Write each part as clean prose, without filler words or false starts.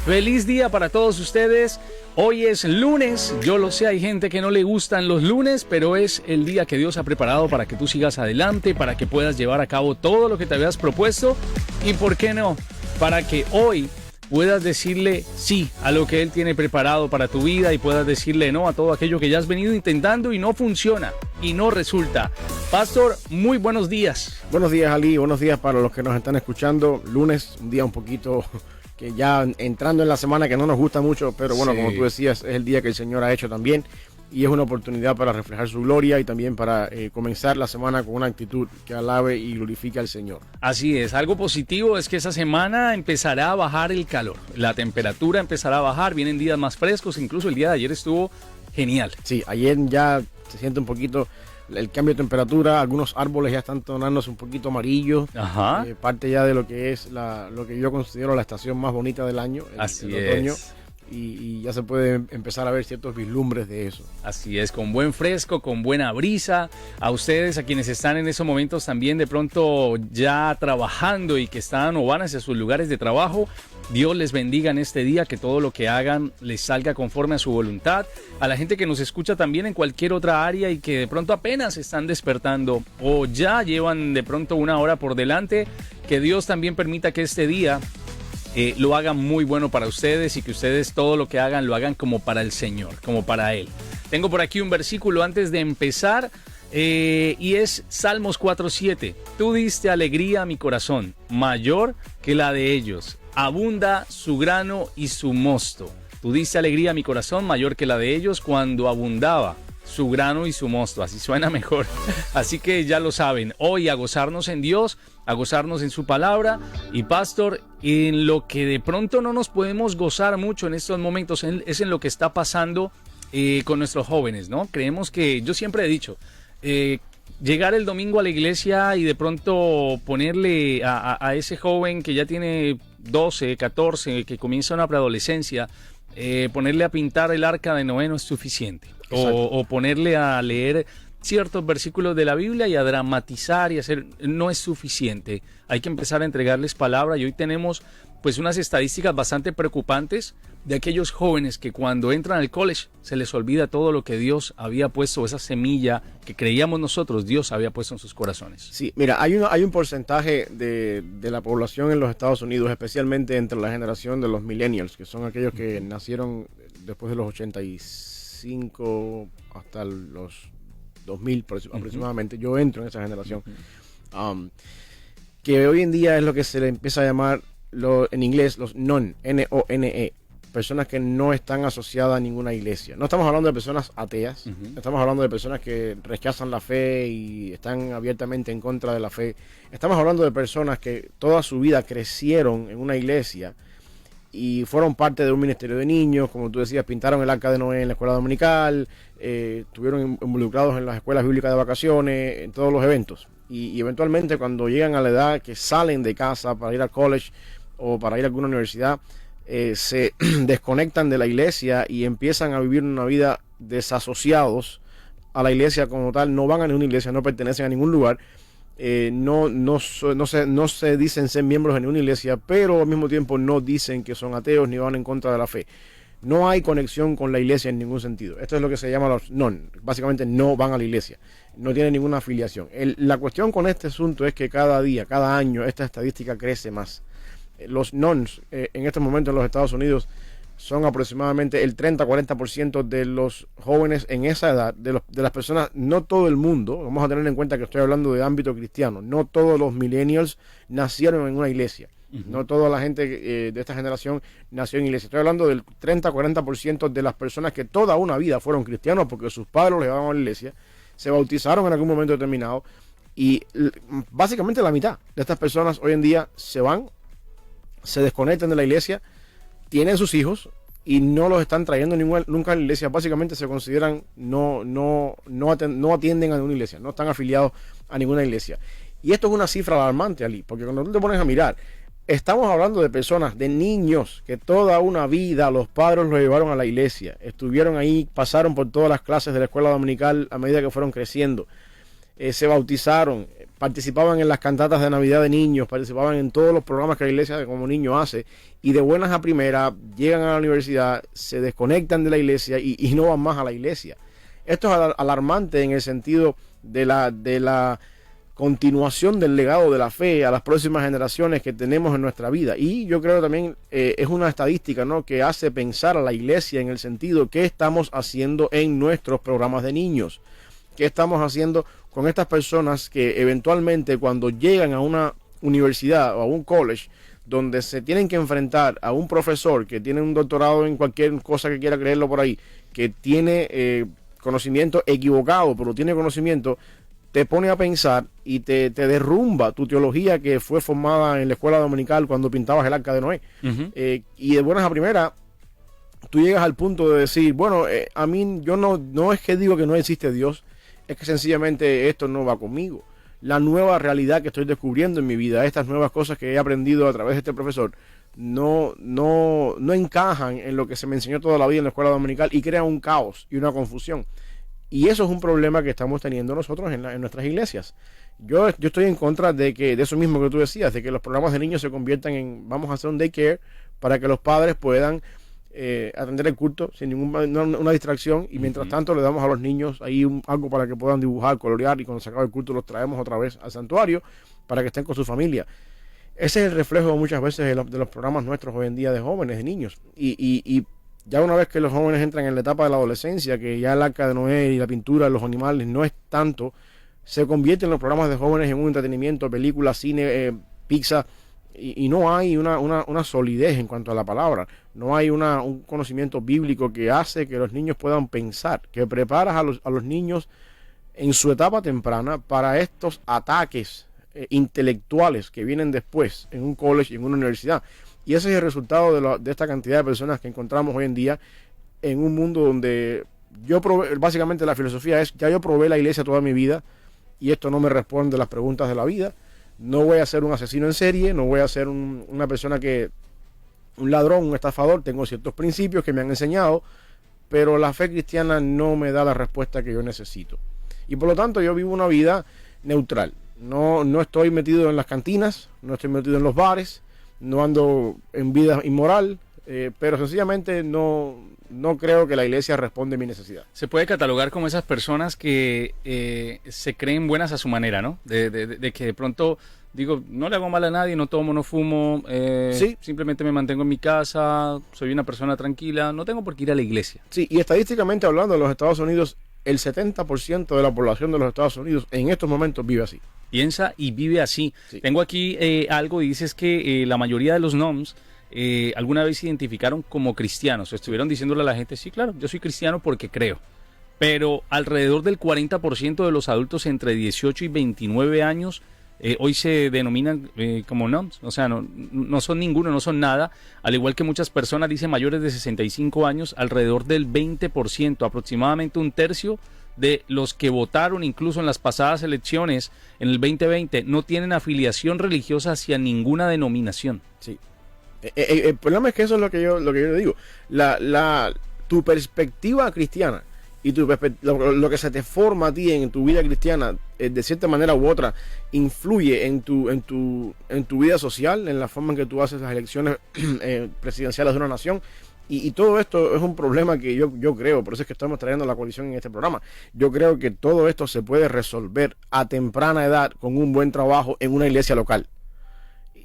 Feliz día para todos ustedes. Hoy es lunes. Yo lo sé, hay gente que no le gustan los lunes, pero es el día que Dios ha preparado para que tú sigas adelante, para que puedas llevar a cabo todo lo que te habías propuesto y, ¿por qué no?, para que hoy puedas decirle sí a lo que Él tiene preparado para tu vida y puedas decirle no a todo aquello que ya has venido intentando y no funciona y no resulta. Pastor, muy buenos días. Buenos días, Ali. Buenos días para los que nos están escuchando. Lunes, un día un poquito que ya entrando en la semana que no nos gusta mucho, pero bueno, sí, como tú decías, es el día que el Señor ha hecho también y es una oportunidad para reflejar su gloria y también para comenzar la semana con una actitud que alabe y glorifique al Señor. Así es, algo positivo es que esa semana empezará a bajar el calor, la temperatura empezará a bajar, vienen días más frescos, incluso el día de ayer estuvo genial. Sí, ayer ya se siente un poquito el cambio de temperatura, algunos árboles ya están tornándose un poquito amarillos. Ajá. Parte ya de lo que es lo que yo considero la estación más bonita del año, el otoño. Y ya se puede empezar a ver ciertos vislumbres de eso. Así es, con buen fresco, con buena brisa. A ustedes, a quienes están en esos momentos también de pronto ya trabajando y que están o van hacia sus lugares de trabajo, Dios les bendiga en este día, que todo lo que hagan les salga conforme a su voluntad. A la gente que nos escucha también en cualquier otra área y que de pronto apenas están despertando o ya llevan de pronto una hora por delante, que Dios también permita que este día lo hagan muy bueno para ustedes y que ustedes todo lo que hagan lo hagan como para el Señor, como para Él. Tengo por aquí un versículo antes de empezar y es Salmos 4:7. Tú diste alegría a mi corazón, mayor que la de ellos. Abunda su grano y su mosto. Tú diste alegría a mi corazón, mayor que la de ellos, cuando abundaba su grano y su mosto. Así suena mejor. Así que ya lo saben, hoy a gozarnos en Dios, a gozarnos en su palabra. Y pastor, en lo que de pronto no nos podemos gozar mucho en estos momentos es en lo que está pasando con nuestros jóvenes, ¿no? Creemos que, yo siempre he dicho, llegar el domingo a la iglesia y de pronto ponerle a ese joven que ya tiene 12, 14, que comienza una preadolescencia, ponerle a pintar el arca de Noé no es suficiente. O ponerle a leer ciertos versículos de la Biblia y a dramatizar y hacer, no es suficiente. Hay que empezar a entregarles palabra y hoy tenemos pues unas estadísticas bastante preocupantes de aquellos jóvenes que cuando entran al college se les olvida todo lo que Dios había puesto, esa semilla que creíamos nosotros Dios había puesto en sus corazones. Sí, mira, hay un porcentaje de la población en los Estados Unidos, especialmente entre la generación de los millennials, que son aquellos que nacieron después de los 85 hasta los 2000 aproximadamente. Yo entro en esa generación. Que hoy en día es lo que se le empieza a llamar en inglés los N-O-N-E, personas que no están asociadas a ninguna iglesia. No estamos hablando de personas ateas, estamos hablando de personas que rechazan la fe y están abiertamente en contra de la fe. Estamos hablando de personas que toda su vida crecieron en una iglesia y fueron parte de un ministerio de niños, como tú decías, pintaron el arca de Noé en la escuela dominical, estuvieron involucrados en las escuelas bíblicas de vacaciones, en todos los eventos. Y eventualmente cuando llegan a la edad que salen de casa para ir al college o para ir a alguna universidad, se desconectan de la iglesia y empiezan a vivir una vida desasociados a la iglesia como tal. No van a ninguna iglesia, no pertenecen a ningún lugar, no se dicen ser miembros de ninguna iglesia, pero al mismo tiempo no dicen que son ateos ni van en contra de la fe. No hay conexión con la iglesia en ningún sentido. Esto es lo que se llama los non. Básicamente no van a la iglesia, no tienen ninguna afiliación. La cuestión con este asunto es que cada día, cada año, esta estadística crece más. Los nons en estos momentos en los Estados Unidos son aproximadamente el 30-40% de los jóvenes en esa edad, de las personas, no todo el mundo, vamos a tener en cuenta que estoy hablando de ámbito cristiano, no todos los millennials nacieron en una iglesia. No toda la gente de esta generación nació en iglesia. Estoy hablando del 30-40% de las personas que toda una vida fueron cristianos porque sus padres los llevaban a la iglesia, se bautizaron en algún momento determinado y básicamente la mitad de estas personas hoy en día se desconectan de la iglesia, tienen sus hijos y no los están trayendo nunca a la iglesia. Básicamente se consideran no atienden a ninguna iglesia, no están afiliados a ninguna iglesia. Y esto es una cifra alarmante, Ali, porque cuando tú te pones a mirar, estamos hablando de personas, de niños que toda una vida los padres los llevaron a la iglesia, estuvieron ahí, pasaron por todas las clases de la escuela dominical a medida que fueron creciendo. se bautizaron, participaban en las cantatas de Navidad de niños, participaban en todos los programas que la iglesia como niño hace, y de buenas a primeras llegan a la universidad, se desconectan de la iglesia y no van más a la iglesia. Esto es alarmante en el sentido de la continuación del legado de la fe a las próximas generaciones que tenemos en nuestra vida. Y yo creo también es una estadística, ¿no?, que hace pensar a la iglesia en el sentido qué estamos haciendo en nuestros programas de niños, qué estamos haciendo con estas personas que eventualmente cuando llegan a una universidad o a un college donde se tienen que enfrentar a un profesor que tiene un doctorado en cualquier cosa que quiera creerlo por ahí, que tiene conocimiento equivocado, pero tiene conocimiento, te pone a pensar y te derrumba tu teología que fue formada en la escuela dominical cuando pintabas el arca de Noé. Y de buenas a primeras, tú llegas al punto de decir, bueno, a mí yo no es que digo que no existe Dios, es que sencillamente esto no va conmigo. La nueva realidad que estoy descubriendo en mi vida, estas nuevas cosas que he aprendido a través de este profesor, no encajan en lo que se me enseñó toda la vida en la escuela dominical y crean un caos y una confusión. Y eso es un problema que estamos teniendo nosotros en nuestras iglesias. Yo estoy en contra de eso mismo que tú decías, de que los programas de niños se conviertan en, vamos a hacer un daycare para que los padres puedan atender el culto sin una distracción, y mientras tanto le damos a los niños ahí algo para que puedan dibujar, colorear, y cuando se acabe el culto los traemos otra vez al santuario para que estén con su familia. Ese es el reflejo muchas veces de los programas nuestros hoy en día de jóvenes, de niños. Y ya una vez que los jóvenes entran en la etapa de la adolescencia, que ya el arca de Noé y la pintura de los animales no es tanto, se convierten los programas de jóvenes en un entretenimiento, películas, cine, pizza, y no hay una solidez en cuanto a la palabra, no hay un conocimiento bíblico que hace que los niños puedan pensar, que preparas a los niños en su etapa temprana para estos ataques intelectuales que vienen después en un college y en una universidad. Y ese es el resultado de esta cantidad de personas que encontramos hoy en día en un mundo donde básicamente la filosofía es, ya yo probé la iglesia toda mi vida y esto no me responde las preguntas de la vida. No voy a ser un asesino en serie, no voy a ser una persona un ladrón, un estafador. Tengo ciertos principios que me han enseñado, pero la fe cristiana no me da la respuesta que yo necesito. Y por lo tanto yo vivo una vida neutral. No estoy metido en las cantinas, no estoy metido en los bares, no ando en vida inmoral, pero sencillamente no creo que la iglesia responde a mi necesidad. Se puede catalogar como esas personas que se creen buenas a su manera, ¿no? De que de pronto digo, no le hago mal a nadie, no tomo, no fumo, sí, simplemente me mantengo en mi casa, soy una persona tranquila, no tengo por qué ir a la iglesia. Sí, y estadísticamente hablando, en los Estados Unidos, el 70% de la población de los Estados Unidos en estos momentos vive así. Piensa y vive así. Sí. Tengo aquí algo, y dices que la mayoría de los noms alguna vez se identificaron como cristianos, o estuvieron diciéndole a la gente, sí, claro, yo soy cristiano porque creo. Pero alrededor del 40% de los adultos entre 18 y 29 años hoy se denominan como noms, o sea, no son ninguno, no son nada, al igual que muchas personas dicen mayores de 65 años, alrededor del 20%, aproximadamente un tercio de los que votaron incluso en las pasadas elecciones en el 2020 no tienen afiliación religiosa hacia ninguna denominación. Sí. El problema es que eso es lo que yo le digo. Tu perspectiva cristiana y lo que se te forma a ti en tu vida cristiana, de cierta manera u otra, influye en tu vida social, en la forma en que tú haces las elecciones presidenciales de una nación. Y todo esto es un problema que yo creo, por eso es que estamos trayendo la coalición en este programa. Yo creo que todo esto se puede resolver a temprana edad con un buen trabajo en una iglesia local.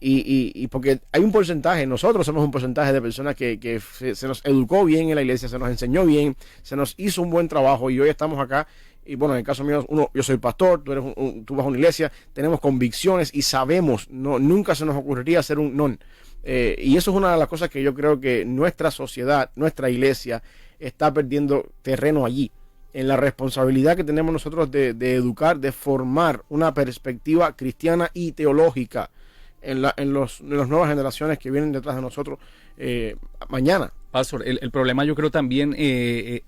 Y porque hay un porcentaje, nosotros somos un porcentaje de personas que se nos educó bien en la iglesia, se nos enseñó bien, se nos hizo un buen trabajo, y hoy estamos acá. Y bueno, en el caso mío, yo soy pastor, tú vas a una iglesia, tenemos convicciones y sabemos, nunca se nos ocurriría hacer un non. Y eso es una de las cosas que yo creo que nuestra sociedad, nuestra iglesia, está perdiendo terreno allí, en la responsabilidad que tenemos nosotros de educar, de formar una perspectiva cristiana y teológica en las nuevas generaciones que vienen detrás de nosotros mañana. Pastor, el problema yo creo también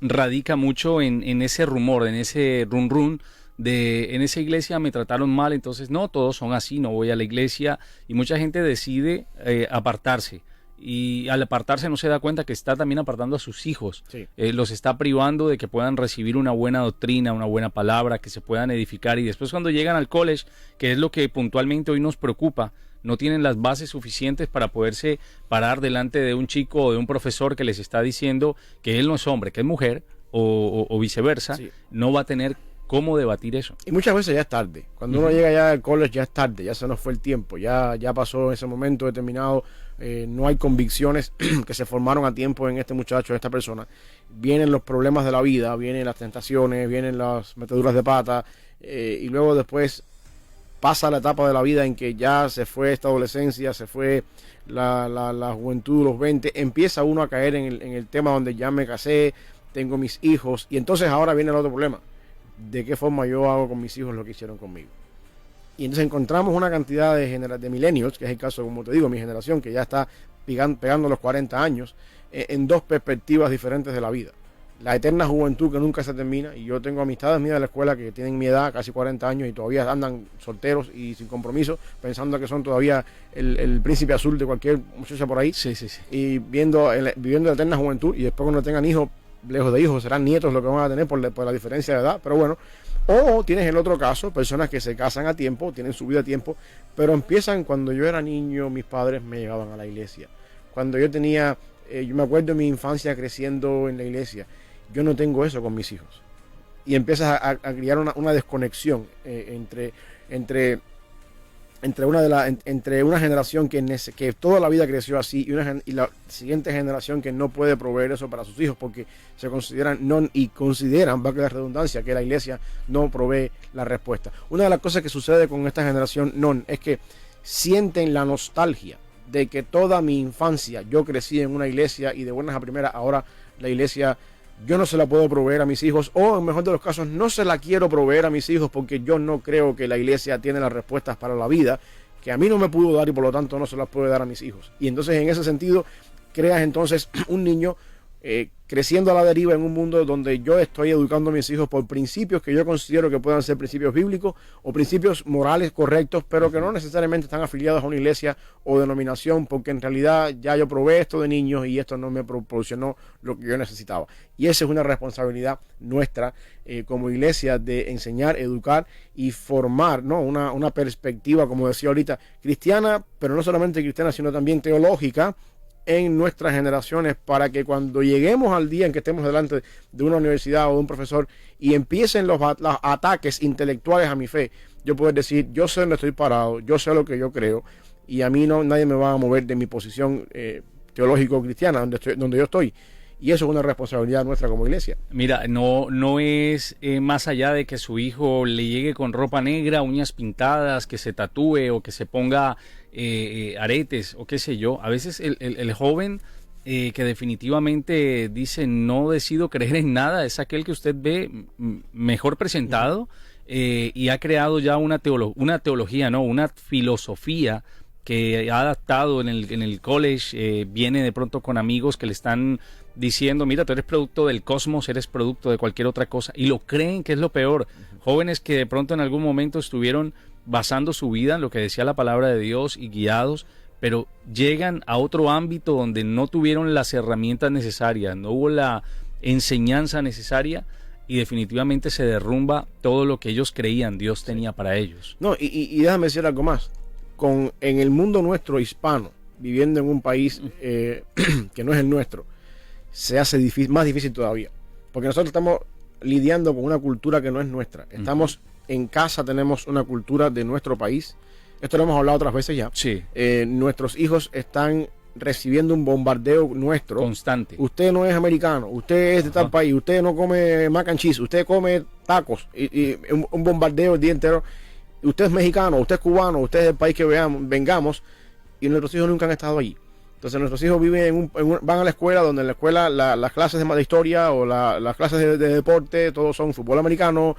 radica mucho en ese rumor, en ese run en esa iglesia me trataron mal, entonces no, todos son así, no voy a la iglesia, y mucha gente decide apartarse. y al apartarse no se da cuenta que está también apartando a sus hijos. Sí. Los está privando de que puedan recibir una buena doctrina, una buena palabra, que se puedan edificar, y después cuando llegan al college, que es lo que puntualmente hoy nos preocupa, no tienen las bases suficientes para poderse parar delante de un chico o de un profesor que les está diciendo que él no es hombre, que es mujer, o viceversa. Sí. No va a tener cómo debatir eso. Y muchas veces ya es tarde. Cuando uno llega ya al college ya es tarde, ya se nos fue el tiempo, ya pasó ese momento determinado. No hay convicciones que se formaron a tiempo en este muchacho, en esta persona. Vienen los problemas de la vida, vienen las tentaciones, vienen las meteduras de pata, y luego después pasa la etapa de la vida en que ya se fue esta adolescencia, se fue la juventud, los 20, empieza uno a caer en el tema donde ya me casé, tengo mis hijos, y entonces ahora viene el otro problema: de qué forma yo hago con mis hijos lo que hicieron conmigo. Y entonces encontramos una cantidad de millennials, que es el caso, como te digo, mi generación, que ya está pegando los 40 años, en dos perspectivas diferentes de la vida. La eterna juventud que nunca se termina, y yo tengo amistades mías de la escuela que tienen mi edad, casi 40 años, y todavía andan solteros y sin compromiso, pensando que son todavía el príncipe azul de cualquier muchacha por ahí. Sí. Y viviendo la eterna juventud, y después cuando tengan hijos, lejos de hijos, serán nietos lo que van a tener por la diferencia de edad, pero bueno. O tienes el otro caso, personas que se casan a tiempo, tienen su vida a tiempo, pero empiezan: cuando yo era niño, mis padres me llevaban a la iglesia. Cuando yo tenía, yo me acuerdo de mi infancia creciendo en la iglesia. Yo no tengo eso con mis hijos. Y empiezas a criar una desconexión entre una generación que toda la vida creció así y la siguiente generación que no puede proveer eso para sus hijos porque se consideran va a quedar redundancia, que la iglesia no provee la respuesta. Una de las cosas que sucede con esta generación es que sienten la nostalgia de que toda mi infancia yo crecí en una iglesia y de buenas a primeras ahora la iglesia yo no se la puedo proveer a mis hijos, o en mejor de los casos no se la quiero proveer a mis hijos porque yo no creo que la iglesia tiene las respuestas para la vida que a mí no me pudo dar y por lo tanto no se las puede dar a mis hijos. Y entonces en ese sentido creas entonces un niño creciendo a la deriva en un mundo donde yo estoy educando a mis hijos por principios que yo considero que puedan ser principios bíblicos o principios morales correctos, pero que no necesariamente están afiliados a una iglesia o denominación, porque en realidad ya yo probé esto de niños y esto no me proporcionó lo que yo necesitaba. Y esa es una responsabilidad nuestra como iglesia, de enseñar, educar y formar, ¿no? Una perspectiva, como decía ahorita, cristiana, pero no solamente cristiana, sino también teológica en nuestras generaciones, para que cuando lleguemos al día en que estemos delante de una universidad o de un profesor y empiecen los ataques intelectuales a mi fe, yo puedo decir: yo sé dónde estoy parado, yo sé lo que yo creo, y a mí nadie me va a mover de mi posición teológico-cristiana donde yo estoy. Y eso es una responsabilidad nuestra como iglesia. Mira, no es más allá de que su hijo le llegue con ropa negra, uñas pintadas, que se tatúe o que se ponga aretes o qué sé yo. A veces el joven que definitivamente dice: no decido creer en nada, es aquel que usted ve mejor presentado y ha creado ya una teología, ¿no? Una filosofía que ha adaptado en el college, viene de pronto con amigos que le están diciendo: mira, tú eres producto del cosmos, eres producto de cualquier otra cosa, y lo creen, que es lo peor. Jóvenes que de pronto en algún momento estuvieron basando su vida en lo que decía la palabra de Dios y guiados, pero llegan a otro ámbito donde no tuvieron las herramientas necesarias, no hubo la enseñanza necesaria, y definitivamente se derrumba todo lo que ellos creían Dios tenía para ellos. No, y déjame decir algo más. En el mundo nuestro hispano, viviendo en un país que no es el nuestro, se hace más difícil todavía, porque nosotros estamos lidiando con una cultura que no es nuestra. Estamos en casa, tenemos una cultura de nuestro país. Esto lo hemos hablado otras veces ya. Sí. Nuestros hijos están recibiendo un bombardeo nuestro constante. Usted no es americano, usted es de tal país, usted no come mac and cheese, usted come tacos, y un bombardeo el día entero. Usted es mexicano, usted es cubano, usted es del país que vengamos, y nuestros hijos nunca han estado allí. Entonces nuestros hijos viven van a la escuela, donde en la escuela las clases de historia o las clases de deporte, todos son fútbol americano,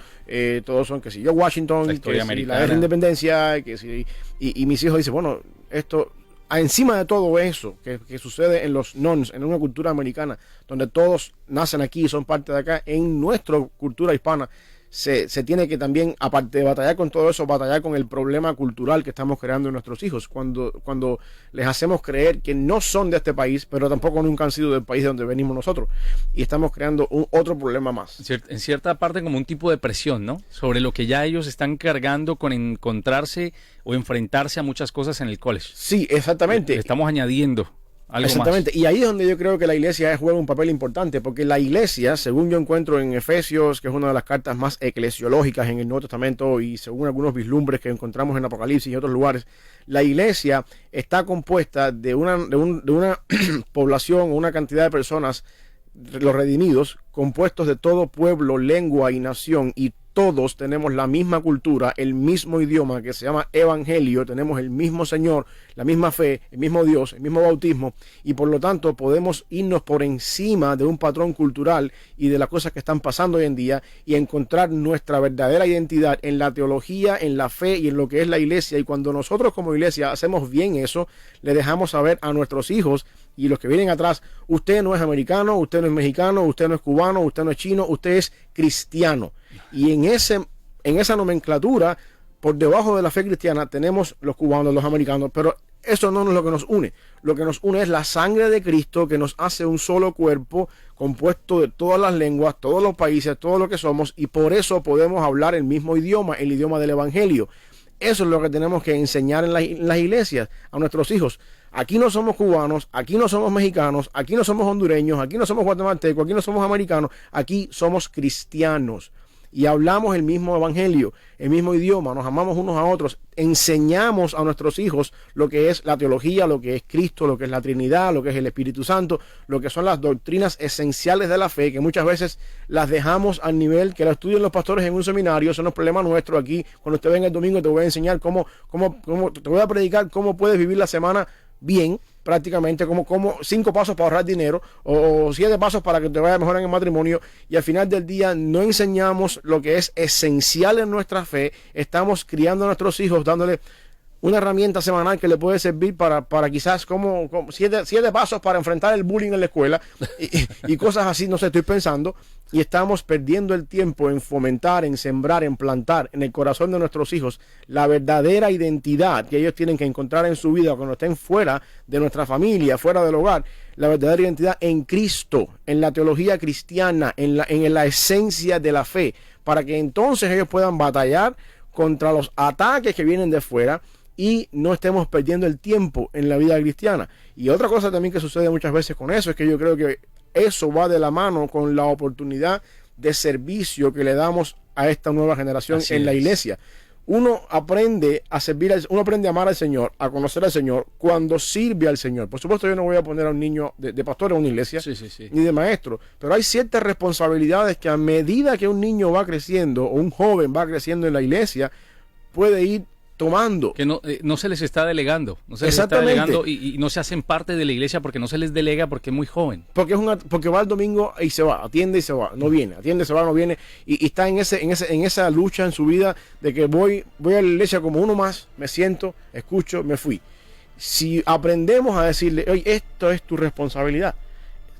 todos son, que si yo, Washington, que si la guerra de independencia, que si, y mis hijos dicen: bueno, esto, encima de todo eso que sucede en los nones, en una cultura americana, donde todos nacen aquí y son parte de acá, en nuestra cultura hispana se tiene que también, aparte de batallar con todo eso, batallar con el problema cultural que estamos creando en nuestros hijos, cuando les hacemos creer que no son de este país, pero tampoco nunca han sido del país de donde venimos nosotros, y estamos creando otro problema más. En cierta parte como un tipo de presión, ¿no? Sobre lo que ya ellos están cargando con encontrarse o enfrentarse a muchas cosas en el college. Sí, exactamente. Le estamos añadiendo algo exactamente más. Y ahí es donde yo creo que la iglesia juega un papel importante, porque la iglesia, según yo encuentro en Efesios, que es una de las cartas más eclesiológicas en el Nuevo Testamento, y según algunos vislumbres que encontramos en Apocalipsis y otros lugares, la iglesia está compuesta de una población o una cantidad de personas, los redimidos, compuestos de todo pueblo, lengua y nación, y todos tenemos la misma cultura, el mismo idioma, que se llama evangelio, tenemos el mismo Señor, la misma fe, el mismo Dios, el mismo bautismo, y por lo tanto podemos irnos por encima de un patrón cultural y de las cosas que están pasando hoy en día, y encontrar nuestra verdadera identidad en la teología, en la fe y en lo que es la iglesia. Y cuando nosotros como iglesia hacemos bien eso, le dejamos saber a nuestros hijos y los que vienen atrás: usted no es americano, usted no es mexicano, usted no es cubano, usted no es chino, usted es cristiano. Y en esa nomenclatura, por debajo de la fe cristiana, tenemos los cubanos, los americanos, pero eso no es lo que nos une. Lo que nos une es la sangre de Cristo, que nos hace un solo cuerpo, compuesto de todas las lenguas, todos los países, todo lo que somos, y por eso podemos hablar el mismo idioma, el idioma del evangelio. Eso es lo que tenemos que enseñar en las iglesias a nuestros hijos. Aquí no somos cubanos, aquí no somos mexicanos, aquí no somos hondureños, aquí no somos guatemaltecos, aquí no somos americanos, aquí somos cristianos. Y hablamos el mismo evangelio, el mismo idioma, nos amamos unos a otros, enseñamos a nuestros hijos lo que es la teología, lo que es Cristo, lo que es la Trinidad, lo que es el Espíritu Santo, lo que son las doctrinas esenciales de la fe, que muchas veces las dejamos al nivel que la estudian los pastores en un seminario. Eso no es problema nuestro. Aquí, cuando usted venga el domingo, te voy a enseñar cómo te voy a predicar cómo puedes vivir la semana bien, prácticamente, como 5 pasos para ahorrar dinero, o 7 pasos para que te vaya mejor en el matrimonio. Y al final del día no enseñamos lo que es esencial en nuestra fe. Estamos criando a nuestros hijos, dándole una herramienta semanal que le puede servir para quizás como 7 pasos para enfrentar el bullying en la escuela, y cosas así. No sé, estoy pensando, y estamos perdiendo el tiempo en fomentar, en sembrar, en plantar en el corazón de nuestros hijos la verdadera identidad que ellos tienen que encontrar en su vida cuando estén fuera de nuestra familia, fuera del hogar. La verdadera identidad en Cristo, en la teología cristiana, en la esencia de la fe, para que entonces ellos puedan batallar contra los ataques que vienen de fuera y no estemos perdiendo el tiempo en la vida cristiana. Y otra cosa también que sucede muchas veces con eso es que yo creo que eso va de la mano con la oportunidad de servicio que le damos a esta nueva generación en la iglesia. Uno aprende a servir, uno aprende a amar al Señor, a conocer al Señor cuando sirve al Señor. Por supuesto, yo no voy a poner a un niño de pastor en una iglesia, ni de maestro, pero hay ciertas responsabilidades que a medida que un niño va creciendo o un joven va creciendo en la iglesia, puede ir tomando. Que no se les está delegando, no se les está delegando, y no se hacen parte de la iglesia porque no se les delega, porque es muy joven. Porque va el domingo y se va, atiende y se va, no viene, atiende, se va, no viene, y está en esa lucha en su vida de que voy a la iglesia como uno más, me siento, escucho, me fui. Si aprendemos a decirle: oye, esto es tu responsabilidad,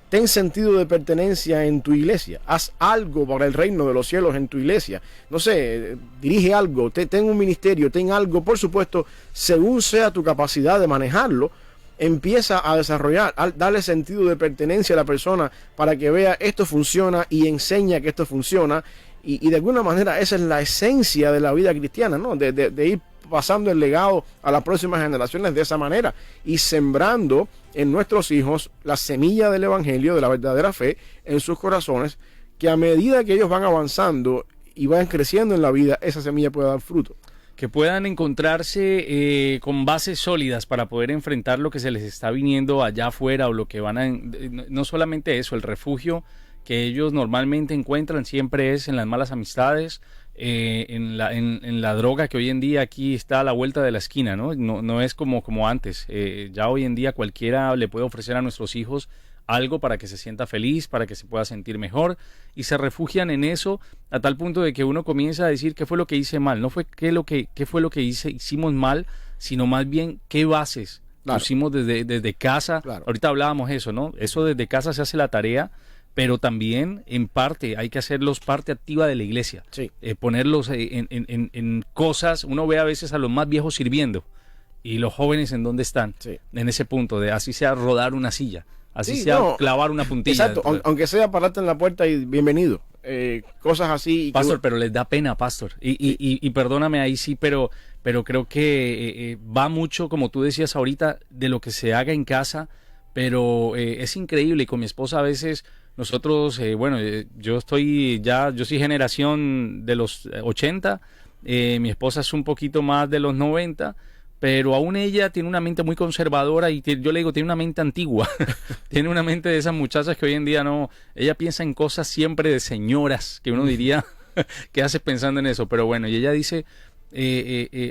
ten sentido de pertenencia en tu iglesia, haz algo para el reino de los cielos en tu iglesia, no sé, dirige algo, ten un ministerio, ten algo, por supuesto, según sea tu capacidad de manejarlo, empieza a desarrollar, darle sentido de pertenencia a la persona para que vea esto funciona y enseña que esto funciona, y de alguna manera esa es la esencia de la vida cristiana, ¿no? De ir pasando el legado a las próximas generaciones de esa manera y sembrando en nuestros hijos la semilla del evangelio, de la verdadera fe en sus corazones, que a medida que ellos van avanzando y van creciendo en la vida, esa semilla puede dar fruto. Que puedan encontrarse con bases sólidas para poder enfrentar lo que se les está viniendo allá afuera, o lo que van a... No solamente eso, el refugio que ellos normalmente encuentran siempre es en las malas amistades, en la droga, que hoy en día aquí está a la vuelta de la esquina, ¿no? No es como antes. Ya hoy en día cualquiera le puede ofrecer a nuestros hijos algo para que se sienta feliz, para que se pueda sentir mejor, y se refugian en eso a tal punto de que uno comienza a decir: ¿qué fue lo que hice mal? No fue qué fue lo que hicimos mal, sino más bien qué bases pusimos desde casa. Ahorita hablábamos eso, ¿no? Eso desde casa se hace la tarea, pero también en parte hay que hacerlos parte activa de la iglesia. Sí. Ponerlos en cosas. Uno ve a veces a los más viejos sirviendo y los jóvenes en dónde están, Sí. en ese punto de así sea rodar una silla, así Sí, sea no, clavar una puntilla. Exacto, aunque sea pararte en la puerta y bienvenido. Cosas así. Pastor, pero les da pena, pastor. Y perdóname ahí sí, pero creo que va mucho, como tú decías ahorita, de lo que se haga en casa, pero es increíble. Y con mi esposa a veces nosotros, yo soy generación de los 80, mi esposa es un poquito más de los 90. Pero aún ella tiene una mente muy conservadora y yo le digo, tiene una mente antigua. Tiene una mente de esas muchachas que hoy en día no... Ella piensa en cosas siempre de señoras, que uno diría, ¿qué haces pensando en eso? Pero bueno, y ella dice,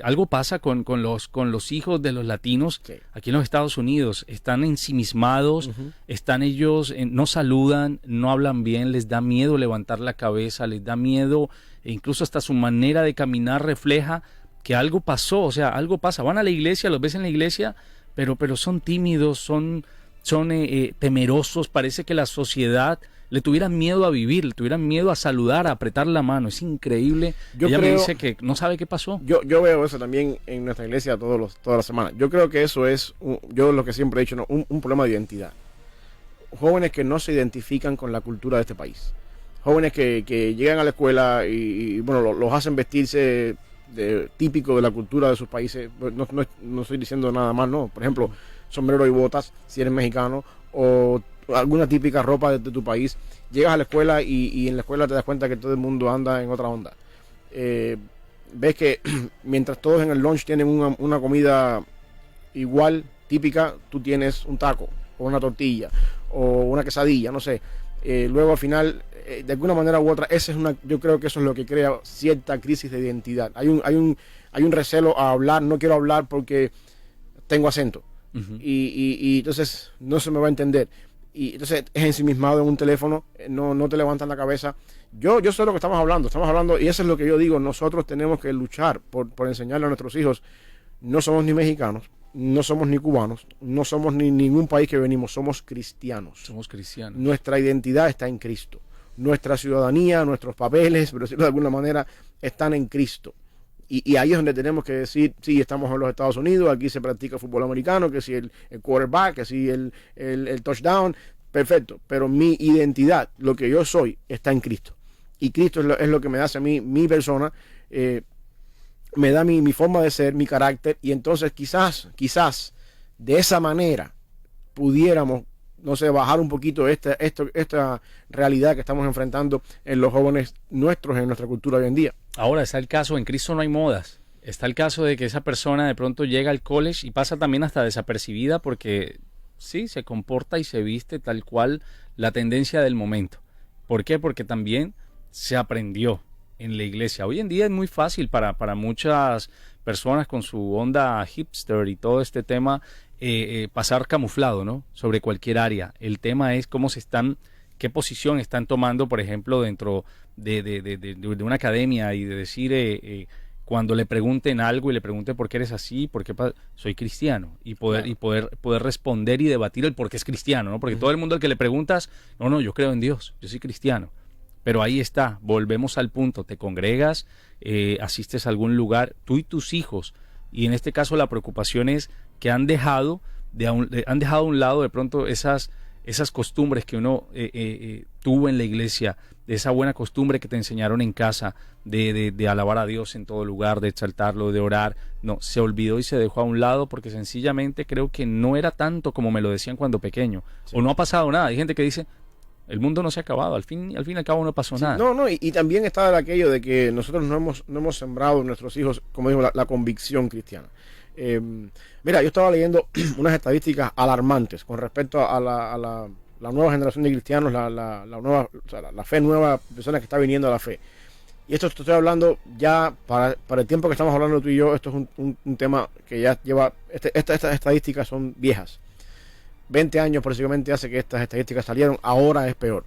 algo pasa con los hijos de los latinos Sí. aquí en los Estados Unidos. Están ensimismados, están ellos, no saludan, no hablan bien, les da miedo levantar la cabeza, les da miedo, e incluso hasta su manera de caminar refleja que algo pasó, o sea, algo pasa. Van a la iglesia, los ves en la iglesia, pero son tímidos, son temerosos. Parece que la sociedad le tuvieran miedo a vivir, le tuvieran miedo a saludar, a apretar la mano. Es increíble. Ella me dice que no sabe qué pasó. Yo veo eso también en nuestra iglesia todas las semanas. Yo creo que eso es, yo lo que siempre he dicho, ¿no? un problema de identidad. Jóvenes que no se identifican con la cultura de este país. Jóvenes que llegan a la escuela y los hacen vestirse típico de la cultura de sus países. No estoy diciendo nada más, no. Por ejemplo, sombrero y botas, si eres mexicano, o alguna típica ropa de tu país. Llegas a la escuela y en la escuela te das cuenta que todo el mundo anda en otra onda. Ves que mientras todos en el lunch tienen una comida igual, típica, tú tienes un taco, o una tortilla, o una quesadilla, no sé. Luego al final, de alguna manera u otra, yo creo que eso es lo que crea cierta crisis de identidad. Hay un recelo a hablar, no quiero hablar porque tengo acento. Uh-huh. Y entonces no se me va a entender. Y entonces es ensimismado en un teléfono, no te levantan la cabeza. Yo sé lo que estamos hablando, y eso es lo que yo digo, nosotros tenemos que luchar por enseñarle a nuestros hijos. No somos ni mexicanos, no somos ni cubanos, no somos ni ningún país que venimos, somos cristianos. Somos cristianos. Nuestra identidad está en Cristo. Nuestra ciudadanía, nuestros papeles, pero decirlo de alguna manera, están en Cristo. Y ahí es donde tenemos que decir, sí, estamos en los Estados Unidos, aquí se practica fútbol americano, que si el quarterback, que si el touchdown, perfecto. Pero mi identidad, lo que yo soy, está en Cristo. Y Cristo es lo que me hace a mí, mi persona, me da mi forma de ser, mi carácter, y entonces quizás de esa manera pudiéramos, no sé, bajar un poquito esta realidad que estamos enfrentando en los jóvenes nuestros, en nuestra cultura hoy en día. Ahora está el caso, en Cristo no hay modas. Está el caso de que esa persona de pronto llega al college y pasa también hasta desapercibida porque sí, se comporta y se viste tal cual la tendencia del momento. ¿Por qué? Porque también se aprendió en la iglesia. Hoy en día es muy fácil para muchas personas con su onda hipster y todo este tema pasar camuflado, ¿no? Sobre cualquier área. El tema es qué posición están tomando, por ejemplo, dentro de una academia y de decir cuando le pregunten algo y le pregunten por qué eres así, por qué soy cristiano, y poder responder y debatir el por qué es cristiano, ¿no? Porque todo el mundo al que le preguntas, no, yo creo en Dios, yo soy cristiano. Pero ahí está, volvemos al punto, te congregas, asistes a algún lugar, tú y tus hijos, y en este caso la preocupación es que han dejado a un lado de pronto esas costumbres que uno tuvo en la iglesia, de esa buena costumbre que te enseñaron en casa, de alabar a Dios en todo lugar, de exaltarlo, de orar. No, se olvidó y se dejó a un lado porque sencillamente creo que no era tanto como me lo decían cuando pequeño, sí. O no ha pasado nada. Hay gente que dice, el mundo no se ha acabado, al fin y al cabo no pasó nada. No, y también está aquello de que nosotros no hemos sembrado en nuestros hijos, como digo, la convicción cristiana. Mira, yo estaba leyendo unas estadísticas alarmantes con respecto a la nueva generación de cristianos, la fe nueva, personas que está viniendo a la fe. Y esto estoy hablando ya para el tiempo que estamos hablando tú y yo, esto es un tema que ya lleva, estas estadísticas son viejas. 20 años prácticamente hace que estas estadísticas salieron, ahora es peor.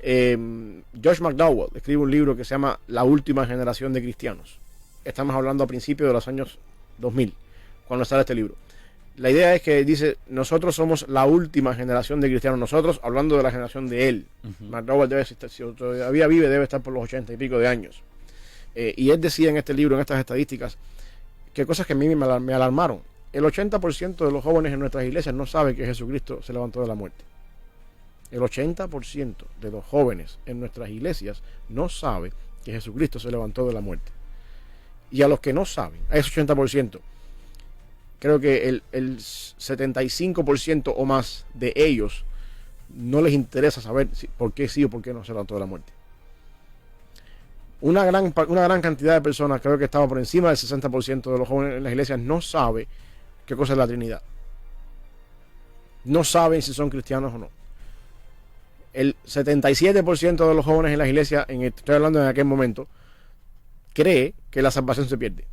Josh McDowell escribe un libro que se llama La última generación de cristianos. Estamos hablando a principios de los años 2000, cuando sale este libro. La idea es que dice, nosotros somos la última generación de cristianos, nosotros hablando de la generación de él. McDowell debe estar, si todavía vive, debe estar por los 80 y pico de años. Y él decía en este libro, en estas estadísticas, que cosas que a mí me alarmaron. El 80% de los jóvenes en nuestras iglesias no sabe que Jesucristo se levantó de la muerte. El 80% de los jóvenes en nuestras iglesias no sabe que Jesucristo se levantó de la muerte. Y a los que no saben, a ese 80%, creo que el 75% o más de ellos no les interesa saber por qué sí o por qué no se levantó de la muerte. Una gran cantidad de personas, creo que estaba por encima del 60% de los jóvenes en las iglesias, no sabe qué cosa es la Trinidad. No saben si son cristianos o no. El 77% de los jóvenes en las iglesias, estoy hablando en aquel momento, cree que la salvación se pierde.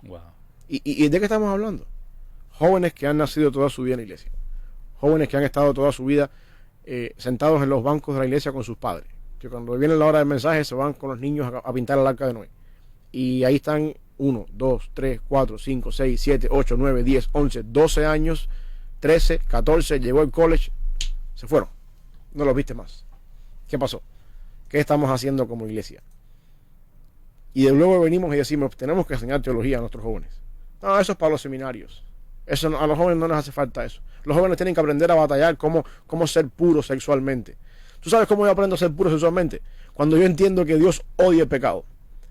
Wow. ¿Y de qué estamos hablando? Jóvenes que han nacido toda su vida en la iglesia. Jóvenes que han estado toda su vida sentados en los bancos de la iglesia con sus padres. Que cuando viene la hora del mensaje se van con los niños a pintar el arca de Noé. Y ahí están 1, 2, 3, 4, 5, 6, 7, 8, 9, 10, 11, 12 años, 13, 14, llegó el college, se fueron. No los viste más. ¿Qué pasó? ¿Qué estamos haciendo como iglesia? Y de luego venimos y decimos, tenemos que enseñar teología a nuestros jóvenes. No, eso es para los seminarios. Eso a los jóvenes no les hace falta eso. Los jóvenes tienen que aprender a batallar cómo ser puros sexualmente. ¿Tú sabes cómo yo aprendo a ser puro sexualmente? Cuando yo entiendo que Dios odia el pecado.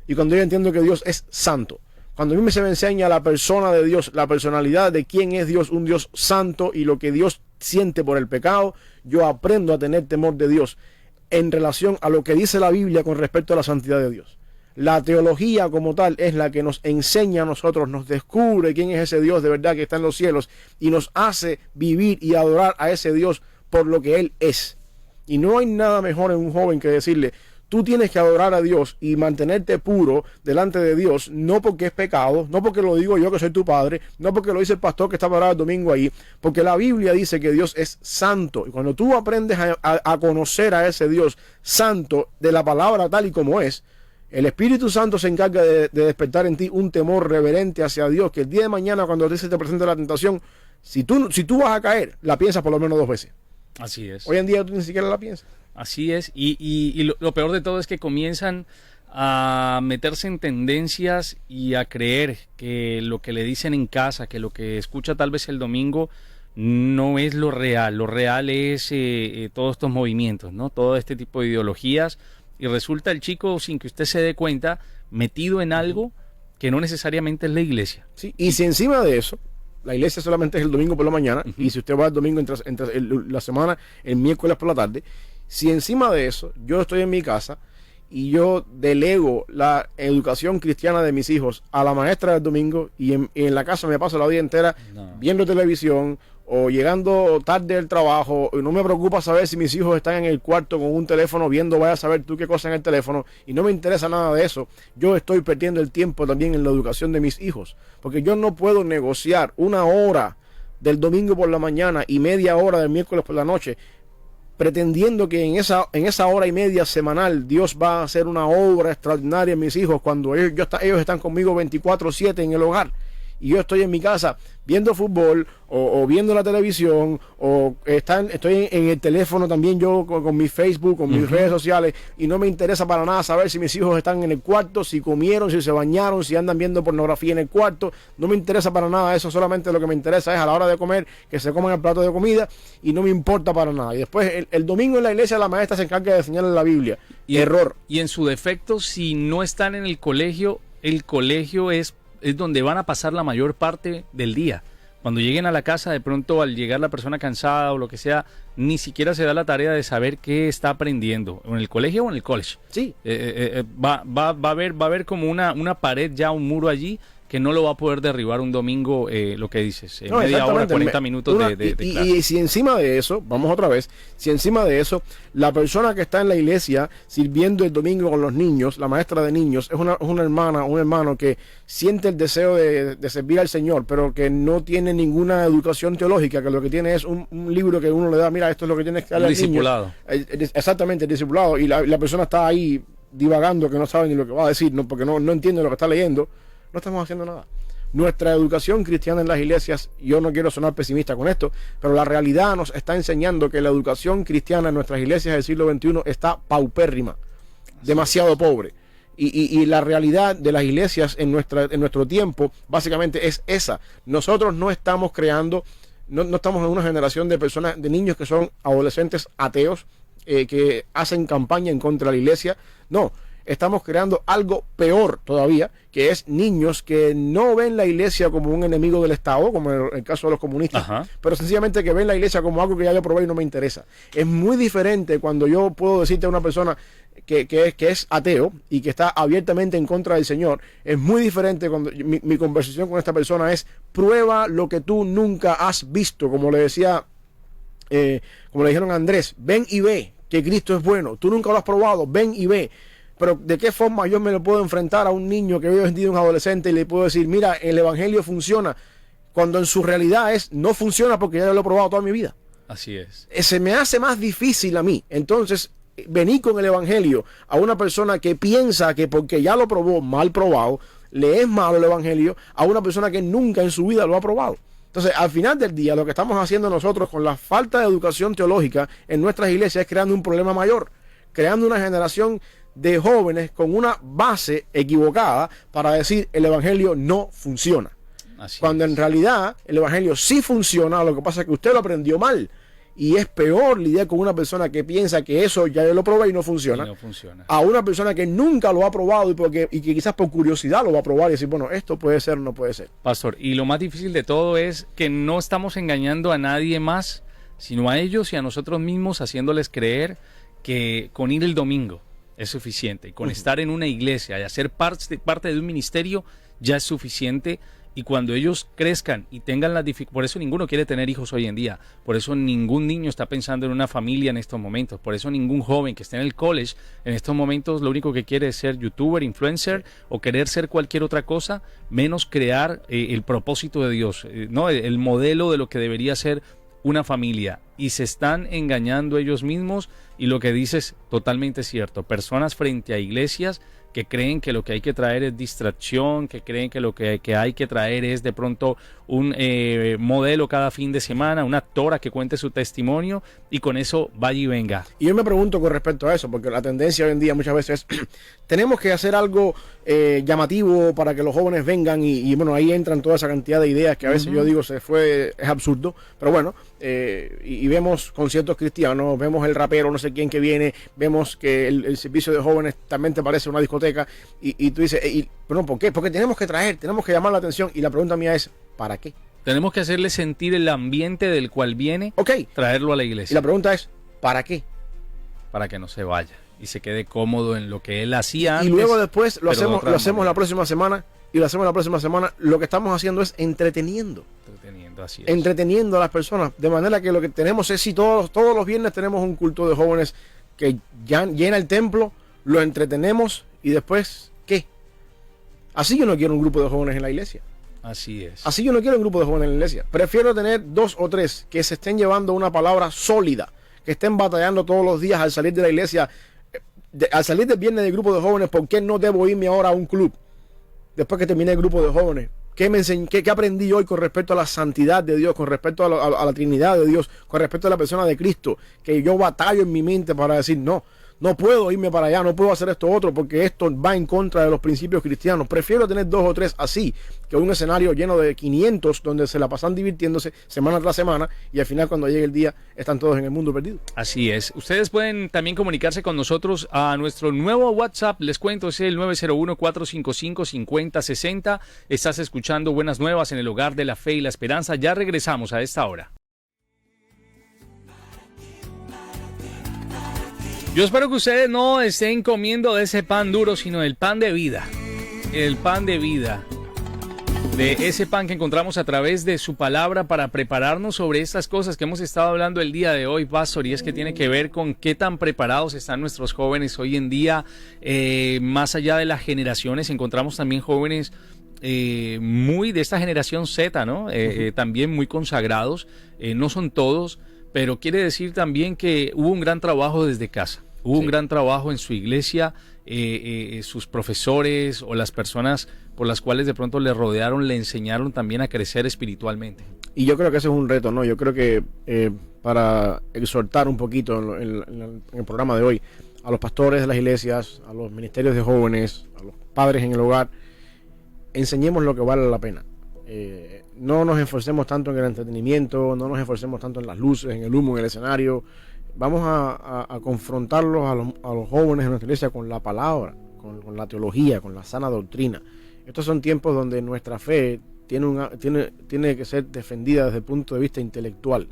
Y cuando yo entiendo que Dios es santo. Cuando a mí se me enseña la persona de Dios, la personalidad de quién es Dios, un Dios santo y lo que Dios siente por el pecado, yo aprendo a tener temor de Dios en relación a lo que dice la Biblia con respecto a la santidad de Dios. La teología como tal es la que nos enseña a nosotros, nos descubre quién es ese Dios de verdad que está en los cielos y nos hace vivir y adorar a ese Dios por lo que Él es. Y no hay nada mejor en un joven que decirle, tú tienes que adorar a Dios y mantenerte puro delante de Dios, no porque es pecado, no porque lo digo yo que soy tu padre, no porque lo dice el pastor que está parado el domingo ahí, porque la Biblia dice que Dios es santo. Y cuando tú aprendes a conocer a ese Dios santo de la palabra tal y como es, el Espíritu Santo se encarga de despertar en ti un temor reverente hacia Dios, que el día de mañana cuando se te presente la tentación, si tú vas a caer, la piensas por lo menos 2 veces. Así es. Hoy en día tú ni siquiera la piensas. Así es. Y lo peor de todo es que comienzan a meterse en tendencias y a creer que lo que le dicen en casa, que lo que escucha tal vez el domingo, no es lo real. Lo real es todos estos movimientos, ¿no? Todo este tipo de ideologías. Y resulta el chico, sin que usted se dé cuenta, metido en algo que no necesariamente es la iglesia. Sí, y si encima de eso, la iglesia solamente es el domingo por la mañana, y si usted va el domingo entre la semana, el miércoles por la tarde, si encima de eso yo estoy en mi casa y yo delego la educación cristiana de mis hijos a la maestra del domingo y en la casa me paso la vida entera viendo televisión o llegando tarde del trabajo, y no me preocupa saber si mis hijos están en el cuarto con un teléfono viendo, vaya a saber tú qué cosa en el teléfono, y no me interesa nada de eso, yo estoy perdiendo el tiempo también en la educación de mis hijos, porque yo no puedo negociar 1 hora del domingo por la mañana y media hora del miércoles por la noche, pretendiendo que en esa hora y media semanal Dios va a hacer una obra extraordinaria en mis hijos cuando ellos están conmigo 24/7 en el hogar. Y yo estoy en mi casa viendo fútbol o viendo la televisión o estoy en el teléfono también yo con mi Facebook, con mis redes sociales, y no me interesa para nada saber si mis hijos están en el cuarto, si comieron, si se bañaron, si andan viendo pornografía en el cuarto. No me interesa para nada eso, solamente lo que me interesa es a la hora de comer, que se coman el plato de comida, y no me importa para nada. Y después el domingo en la iglesia la maestra se encarga de enseñarle la Biblia. Error. Y en su defecto, si no están en el colegio es donde van a pasar la mayor parte del día. Cuando lleguen a la casa, de pronto al llegar la persona cansada o lo que sea, ni siquiera se da la tarea de saber qué está aprendiendo, o en el colegio o en el college. Sí. Va a haber como una pared ya, un muro allí, que no lo va a poder derribar un domingo, lo que dices, media hora, 40 minutos de clase. Y si encima de eso, vamos otra vez, si encima de eso, la persona que está en la iglesia sirviendo el domingo con los niños, la maestra de niños, es una hermana, un hermano que siente el deseo de servir al Señor, pero que no tiene ninguna educación teológica, que lo que tiene es un libro que uno le da, mira, esto es lo que tienes que darle al niño. Discipulado. Exactamente, el discipulado, y la persona está ahí divagando, que no sabe ni lo que va a decir, porque no entiende lo que está leyendo. No estamos haciendo nada. Nuestra educación cristiana en las iglesias, yo no quiero sonar pesimista con esto, pero la realidad nos está enseñando que la educación cristiana en nuestras iglesias del siglo XXI está paupérrima, demasiado pobre. Y la realidad de las iglesias en nuestro tiempo básicamente es esa. Nosotros no estamos creando, no estamos en una generación de personas, de niños que son adolescentes ateos, que hacen campaña en contra de la iglesia. No, estamos creando algo peor todavía, que es niños que no ven la iglesia como un enemigo del Estado, como en el caso de los comunistas, pero sencillamente que ven la iglesia como algo que ya yo probé y no me interesa. Es muy diferente cuando yo puedo decirte a una persona que es ateo y que está abiertamente en contra del Señor. Es muy diferente cuando mi conversación con esta persona es: prueba lo que tú nunca has visto, como le decía, como le dijeron a Andrés, ven y ve que Cristo es bueno, tú nunca lo has probado, ven y ve. Pero ¿de qué forma yo me lo puedo enfrentar a un niño que hoy en día es un adolescente y le puedo decir, mira, el evangelio funciona, cuando en su realidad no funciona porque ya lo he probado toda mi vida? Así es. Se me hace más difícil a mí. Entonces, venir con el evangelio a una persona que piensa que porque ya lo probó, mal probado, le es malo el evangelio, a una persona que nunca en su vida lo ha probado. Entonces, al final del día, lo que estamos haciendo nosotros con la falta de educación teológica en nuestras iglesias es creando un problema mayor, creando una generación de jóvenes con una base equivocada para decir el evangelio no funciona. Cuando en realidad el evangelio sí funciona, lo que pasa es que usted lo aprendió mal. Y es peor lidiar con una persona que piensa que eso ya lo probé y no funciona, a una persona que nunca lo ha probado y que quizás por curiosidad lo va a probar y decir, bueno, esto puede ser o no puede ser. Pastor, y lo más difícil de todo es que no estamos engañando a nadie más, sino a ellos y a nosotros mismos, haciéndoles creer que con ir el domingo es suficiente, y con estar en una iglesia y hacer parte de un ministerio ya es suficiente. Y cuando ellos crezcan y tengan las dificultades, por eso ninguno quiere tener hijos hoy en día, por eso ningún niño está pensando en una familia en estos momentos, por eso ningún joven que esté en el college en estos momentos lo único que quiere es ser youtuber, influencer o querer ser cualquier otra cosa, menos crear el propósito de Dios, ¿no? El modelo de lo que debería ser una familia. Y se están engañando ellos mismos, y lo que dices totalmente cierto. Personas frente a iglesias que creen que lo que hay que traer es distracción, que creen que lo que hay que traer es de pronto un modelo cada fin de semana, una actora que cuente su testimonio, y con eso vaya y venga. Y yo me pregunto con respecto a eso, porque la tendencia hoy en día muchas veces es tenemos que hacer algo llamativo para que los jóvenes vengan, y bueno, ahí entran toda esa cantidad de ideas que a veces yo digo es absurdo, pero bueno, y vemos conciertos cristianos, vemos el rapero no sé quién que viene, vemos que el servicio de jóvenes también te parece una discoteca, y tú dices, pero ¿por qué? Porque tenemos que llamar la atención, y la pregunta mía es, ¿para qué? Tenemos que hacerle sentir el ambiente del cual viene, traerlo a la iglesia. Y la pregunta es, ¿para qué? Para que no se vaya y se quede cómodo en lo que él hacía antes. Y luego después lo hacemos la próxima semana, lo que estamos haciendo es entreteniendo. Así es. Entreteniendo a las personas, de manera que lo que tenemos es, si todos los viernes tenemos un culto de jóvenes que ya llena el templo, lo entretenemos, y después, ¿qué? Así yo no quiero un grupo de jóvenes en la iglesia. Así es. Así yo no quiero un grupo de jóvenes en la iglesia. Prefiero tener 2 o 3 que se estén llevando una palabra sólida, que estén batallando todos los días al salir de la iglesia, al salir del viernes del grupo de jóvenes. ¿Por qué no debo irme ahora a un club después que termine el grupo de jóvenes? ¿Qué aprendí hoy con respecto a la santidad de Dios, con respecto a la Trinidad de Dios, con respecto a la persona de Cristo? Que yo batallo en mi mente para decir, no puedo irme para allá, no puedo hacer esto otro, porque esto va en contra de los principios cristianos. Prefiero tener 2 o 3 así, que un escenario lleno de 500 donde se la pasan divirtiéndose semana tras semana, y al final cuando llegue el día están todos en el mundo perdido. Así es. Ustedes pueden también comunicarse con nosotros a nuestro nuevo WhatsApp. Les cuento, es el 901-455-5060. Estás escuchando Buenas Nuevas en el Hogar de la Fe y la Esperanza. Ya regresamos a esta hora. Yo espero que ustedes no estén comiendo de ese pan duro, sino del pan de vida. El pan de vida. De ese pan que encontramos a través de su palabra para prepararnos sobre estas cosas que hemos estado hablando el día de hoy, Pastor. Y es que tiene que ver con qué tan preparados están nuestros jóvenes hoy en día. Más allá de las generaciones, encontramos también jóvenes muy de esta generación Z, ¿no? También muy consagrados. No son todos, pero quiere decir también que hubo un gran trabajo desde casa. Hubo un gran trabajo en su iglesia, sus profesores o las personas por las cuales de pronto le rodearon, le enseñaron también a crecer espiritualmente. Y yo creo que ese es un reto, ¿no? Yo creo que para exhortar un poquito en el programa de hoy a los pastores de las iglesias, a los ministerios de jóvenes, a los padres en el hogar, enseñemos lo que vale la pena. No nos esforcemos tanto en el entretenimiento, no nos esforcemos tanto en las luces, en el humo, en el escenario. Vamos a confrontarlos a los jóvenes de nuestra iglesia con la palabra, con la teología, con la sana doctrina. Estos son tiempos donde nuestra fe tiene que ser defendida desde el punto de vista intelectual.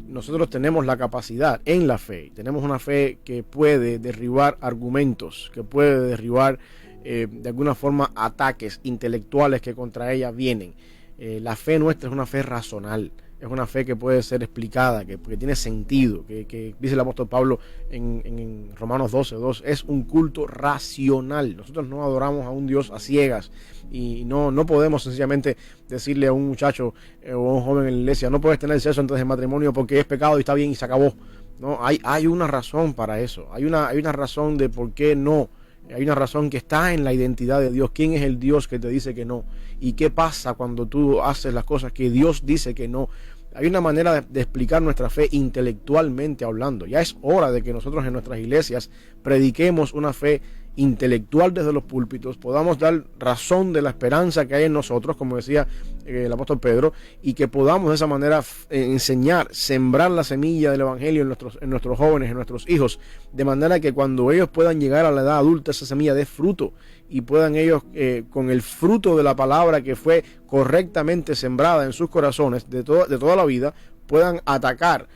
Nosotros tenemos la capacidad en la fe, tenemos una fe que puede derribar argumentos, que puede derribar de alguna forma ataques intelectuales que contra ella vienen. La fe nuestra es una fe racional, es una fe que puede ser explicada, que tiene sentido, que dice el apóstol Pablo en Romanos 12:2, es un culto racional. Nosotros no adoramos a un Dios a ciegas y no podemos sencillamente decirle a un muchacho o a un joven en la iglesia, no puedes tener sexo antes del matrimonio porque es pecado y está bien y se acabó. No, hay una razón para eso, hay una razón de por qué no. Hay una razón que está en la identidad de Dios. ¿Quién es el Dios que te dice que no? ¿Y qué pasa cuando tú haces las cosas que Dios dice que no? Hay una manera de explicar nuestra fe intelectualmente hablando. Ya es hora de que nosotros en nuestras iglesias prediquemos una fe intelectual desde los púlpitos, podamos dar razón de la esperanza que hay en nosotros, como decía el apóstol Pedro, y que podamos de esa manera enseñar, sembrar la semilla del evangelio en nuestros jóvenes, en nuestros hijos, de manera que cuando ellos puedan llegar a la edad adulta, esa semilla dé fruto y puedan ellos con el fruto de la palabra que fue correctamente sembrada en sus corazones de toda la vida, puedan atacar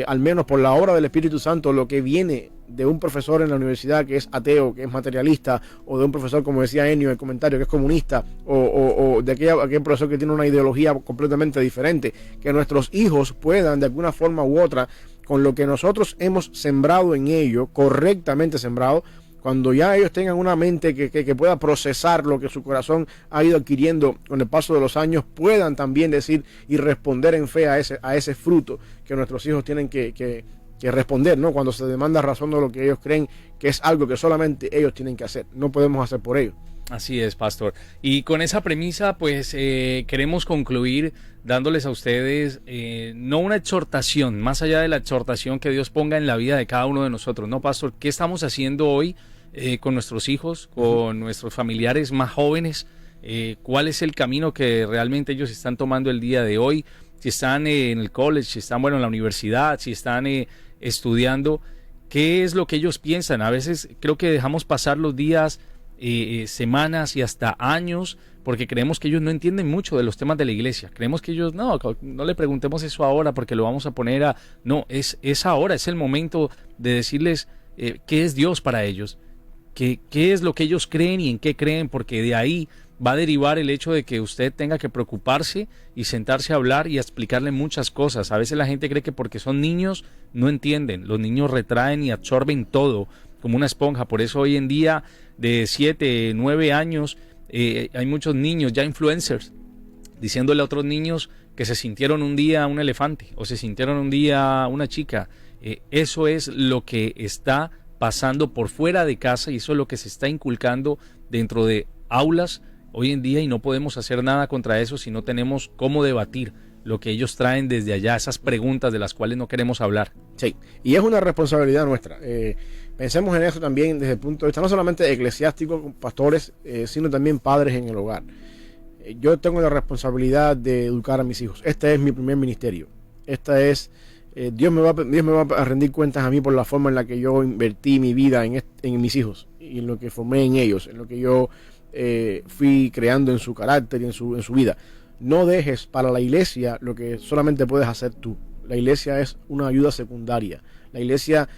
al menos por la obra del Espíritu Santo lo que viene de un profesor en la universidad que es ateo, que es materialista, o de un profesor, como decía Ennio en el comentario, que es comunista, o de aquel profesor que tiene una ideología completamente diferente. Que nuestros hijos puedan de alguna forma u otra, con lo que nosotros hemos sembrado en ellos, correctamente sembrado, cuando ya ellos tengan una mente que pueda procesar lo que su corazón ha ido adquiriendo con el paso de los años, puedan también decir y responder en fe a ese fruto que nuestros hijos tienen que responder, ¿no? Cuando se demanda razón de lo que ellos creen que es algo que solamente ellos tienen que hacer, no podemos hacer por ellos. Así es, pastor. Y con esa premisa, pues queremos concluir dándoles a ustedes no una exhortación, más allá de la exhortación que Dios ponga en la vida de cada uno de nosotros, ¿no, pastor? ¿Qué estamos haciendo hoy con nuestros hijos, con nuestros familiares más jóvenes? ¿Cuál es el camino que realmente ellos están tomando el día de hoy? Si están en el college, si están en la universidad, si están estudiando, ¿qué es lo que ellos piensan? A veces creo que dejamos pasar los días, semanas y hasta años porque creemos que ellos no entienden mucho de los temas de la iglesia. Creemos que ellos, no le preguntemos eso ahora porque lo vamos a poner a... No, es ahora, es el momento de decirles qué es Dios para ellos, qué es lo que ellos creen y en qué creen, porque de ahí va a derivar el hecho de que usted tenga que preocuparse y sentarse a hablar y a explicarle muchas cosas. A veces la gente cree que porque son niños no entienden. Los niños retraen y absorben todo como una esponja. Por eso hoy en día de 7, 9 años hay muchos niños ya influencers diciéndole a otros niños que se sintieron un día un elefante o se sintieron un día una chica. Eso es lo que está pasando por fuera de casa y eso es lo que se está inculcando dentro de aulas hoy en día, y no podemos hacer nada contra eso si no tenemos cómo debatir lo que ellos traen desde allá, esas preguntas de las cuales no queremos hablar. Sí, y es una responsabilidad nuestra. Pensemos en eso también desde el punto de vista no solamente eclesiástico, pastores, sino también padres en el hogar. Yo tengo la responsabilidad de educar a mis hijos. Este es mi primer ministerio. Dios me va a rendir cuentas a mí por la forma en la que yo invertí mi vida en mis hijos y en lo que formé en ellos, en lo que yo fui creando en su carácter y en su vida. No dejes para la iglesia lo que solamente puedes hacer tú. La iglesia es una ayuda secundaria. La iglesia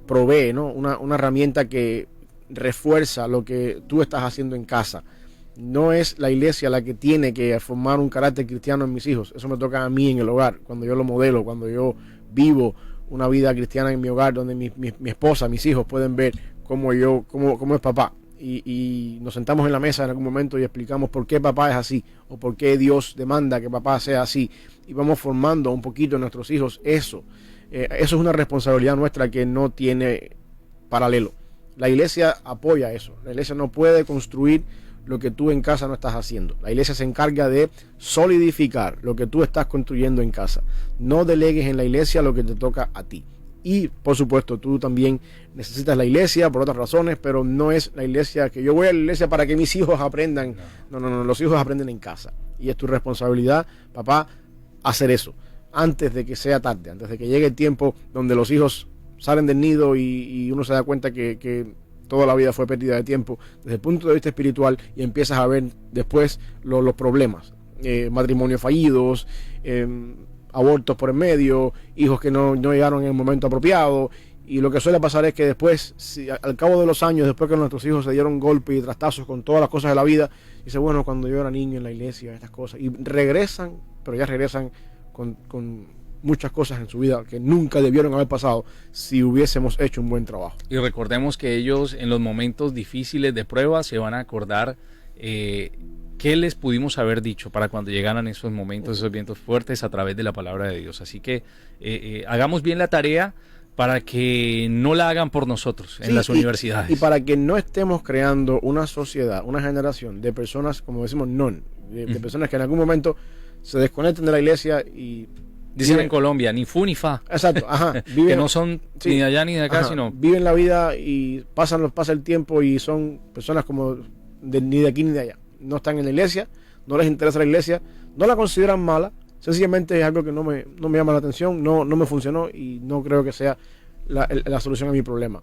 provee, ¿no? una herramienta que refuerza lo que tú estás haciendo en casa. No es la iglesia la que tiene que formar un carácter cristiano en mis hijos. Eso me toca a mí en el hogar, cuando yo lo modelo, cuando yo vivo una vida cristiana en mi hogar, donde mi esposa, mis hijos pueden ver cómo es papá. Y nos sentamos en la mesa en algún momento y explicamos por qué papá es así o por qué Dios demanda que papá sea así, y vamos formando un poquito en nuestros hijos eso. Eso es una responsabilidad nuestra que no tiene paralelo. La iglesia apoya eso. La iglesia no puede construir lo que tú en casa no estás haciendo. La iglesia se encarga de solidificar lo que tú estás construyendo en casa. No delegues en la iglesia lo que te toca a ti. Y por supuesto tú también necesitas la iglesia por otras razones, pero no es la iglesia que yo voy a la iglesia para que mis hijos aprendan. No, los hijos aprenden en casa. Y es tu responsabilidad, papá, hacer eso antes de que sea tarde, antes de que llegue el tiempo donde los hijos salen del nido y uno se da cuenta que toda la vida fue pérdida de tiempo desde el punto de vista espiritual, y empiezas a ver después los problemas, matrimonios fallidos, abortos por en medio, hijos que no llegaron en el momento apropiado. Y lo que suele pasar es que después, si, al cabo de los años, después que nuestros hijos se dieron golpes y trastazos con todas las cosas de la vida, dice, bueno, cuando yo era niño en la iglesia, estas cosas, y regresan, pero ya regresan con muchas cosas en su vida que nunca debieron haber pasado si hubiésemos hecho un buen trabajo. Y recordemos que ellos en los momentos difíciles de prueba se van a acordar qué les pudimos haber dicho para cuando llegaran esos momentos, esos vientos fuertes a través de la palabra de Dios. Así que hagamos bien la tarea para que no la hagan por nosotros en las universidades. Y para que no estemos creando una sociedad, una generación de personas, como decimos, de personas que en algún momento se desconecten de la iglesia y... Dicen en Colombia, ni fu ni fa. Exacto, ajá. Viven, que no son ni de allá ni de acá, ajá, sino... Viven la vida y pasa el tiempo y son personas como ni de aquí ni de allá. No están en la iglesia, no les interesa la iglesia, no la consideran mala, sencillamente es algo que no me llama la atención, no me funcionó y no creo que sea la solución a mi problema.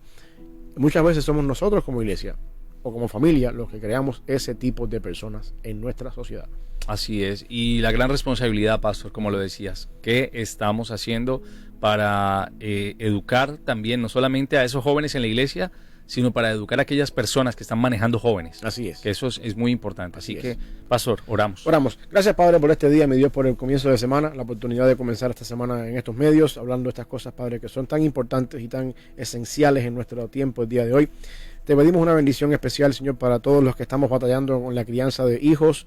Muchas veces somos nosotros como iglesia o como familia los que creamos ese tipo de personas en nuestra sociedad. Así es, y la gran responsabilidad, pastor, como lo decías, ¿qué estamos haciendo para educar también no solamente a esos jóvenes en la iglesia, sino para educar a aquellas personas que están manejando jóvenes? Así es. Que eso es muy importante. Así que, pastor, oramos. Oramos. Gracias, Padre, por este día, mi Dios, por el comienzo de semana, la oportunidad de comenzar esta semana en estos medios, hablando de estas cosas, Padre, que son tan importantes y tan esenciales en nuestro tiempo el día de hoy. Te pedimos una bendición especial, Señor, para todos los que estamos batallando con la crianza de hijos,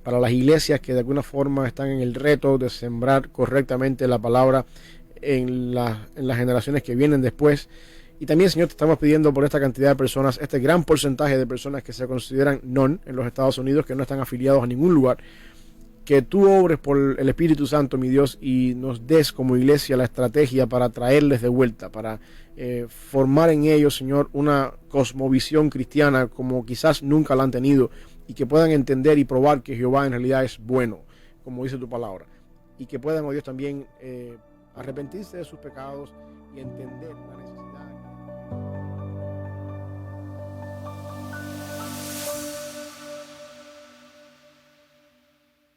para las iglesias que de alguna forma están en el reto de sembrar correctamente la palabra en las generaciones que vienen después. Y también, Señor, te estamos pidiendo por esta cantidad de personas, este gran porcentaje de personas que se consideran non en los Estados Unidos, que no están afiliados a ningún lugar, que tú obres por el Espíritu Santo, mi Dios, y nos des como iglesia la estrategia para traerles de vuelta, para formar en ellos, Señor, una cosmovisión cristiana como quizás nunca la han tenido, y que puedan entender y probar que Jehová en realidad es bueno, como dice tu palabra, y que puedan, oh Dios, también arrepentirse de sus pecados y entender la necesidad.